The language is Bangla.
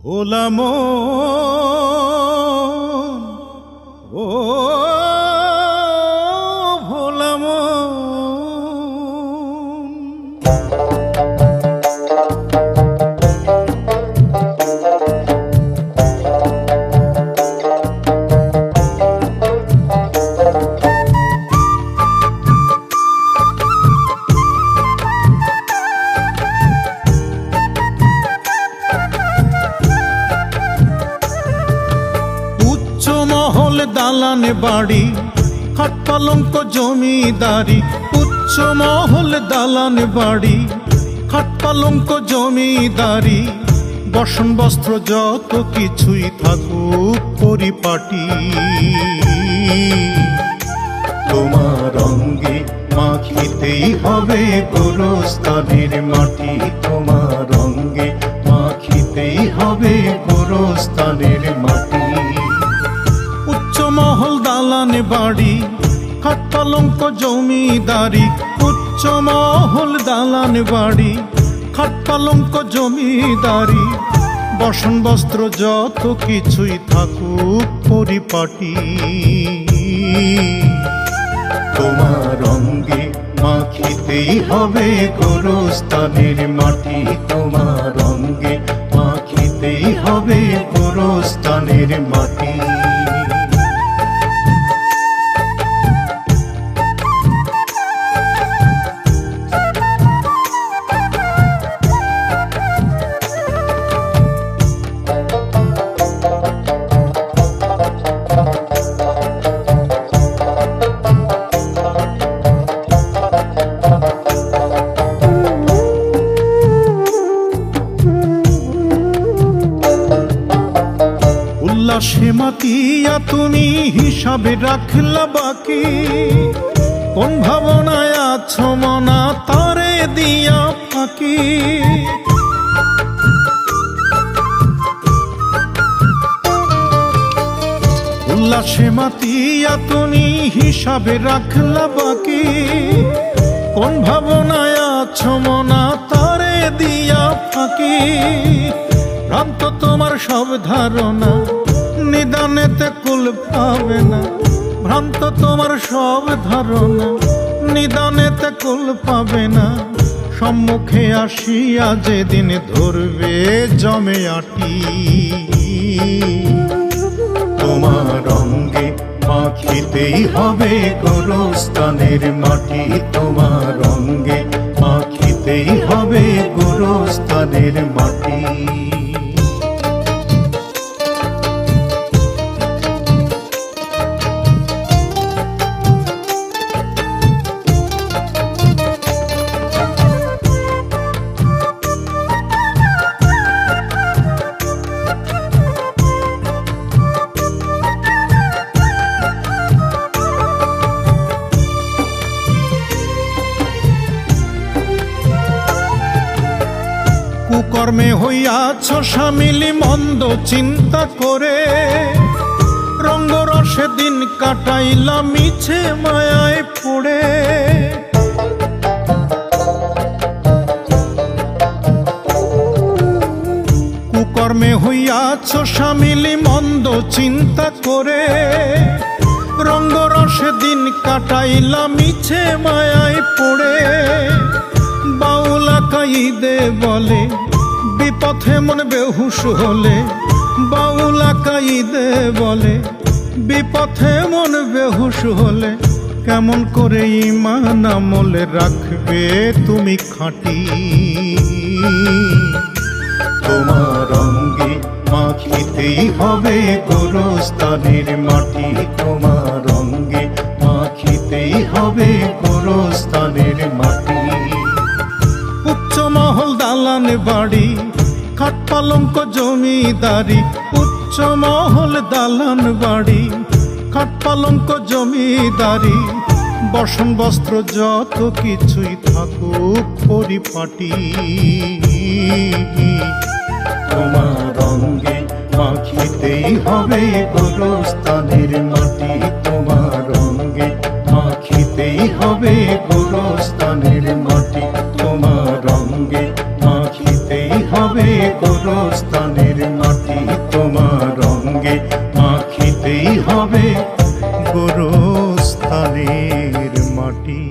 ভোলা মন, ও ভোলা মন। মহল দালানে বাড়ি, খাট পালঙ্ক জমিদারি। উচ্চ মহল দালানে বাড়ি, খাট পালঙ্ক জমিদারি। বসন বস্ত্র যত কিছুই থাকুক পরিপাটি, তোমার অঙ্গে মাখিতেই হবে গোরস্থানের মাটি। তোমার অঙ্গে মাখিতেই হবে গোরস্থানের মাটি। মহল দালানে বাড়ি, খাট পালঙ্ক জমিদারি। উচ্চ মহল দালানে বাড়ি, খাট পালঙ্ক জমিদারি। বসন বস্ত্র যত কিছুই থাকুক পরিপাটি, তোমার অঙ্গে মাখিতেই হবে গোরস্থানের মাটি। তোমার অঙ্গে মাখিতেই হবে গোরস্থানের মাটি। উল্লাসে মাতিয়া তুমি হিসাবে রাখলা বাকি। কোন ভাবনায় আছো মনা তারে দিয়া ফাঁকি। উল্লাসে মাতিয়া তুমি হিসাবে রাখলা বাকি। কোন ভাবনায় আছো মনা তারে দিয়া ফাঁকি। ভ্রান্ত তোমার সব ধারণা, নিদানেতে কুল পাবে না। ভ্রান্ত তোমার সব ধারণা, নিদানেতে কুল পাবে না। সম্মুখে আসিয়া যেদিন ধরবে জমে আটি, তোমার অঙ্গে মাখিতেই হবে গোরস্থানের মাটি। তোমার অঙ্গে মাখিতেই হবে গোরস্থানের মাটি। কুকর্মে হইয়াছ সামিলি মন্দ চিন্তা করে। রঙ্গরসে দিন কাটাইলা মিছে মায়ায় পড়ে। কুকর্মে হইয়াছ সামিলি মন্দ চিন্তা করে। রঙ্গরসে দিন কাটাইলা মিছে মায়ায় পড়ে। বাউলা কাইদে বলে বিপথে মন বেহুশ হলে। বাউলা কাইদে বলে বিপথে মন বেহুশ হলে। কেমন করে ঈমান আমলে রাখবে তুমি খাঁটি, তোমার অঙ্গে মাখিতেই হবে গোরস্থানের মাটি। তোমার অঙ্গে মাখিতেই হবে গোরস্থানের মাটি। উচ্চ মহল দালানে বাড়ি, খাট পালঙ্ক জমিদারি। উচ্চ মহল দালান বাড়ি, খাট পালঙ্ক জমিদারি। বসন বস্ত্র যত কিছুই থাকুক পরিপাটি, তোমার অঙ্গে মাখিতেই হবে গোরস্থানের মাটি। তোমার অঙ্গে মাখিতেই হবে গোরস্থানের মাটি। তোমার অঙ্গে মাখিতেই হবে গোরস্থানের মাটি। হবে গোরস্থানের মাটি।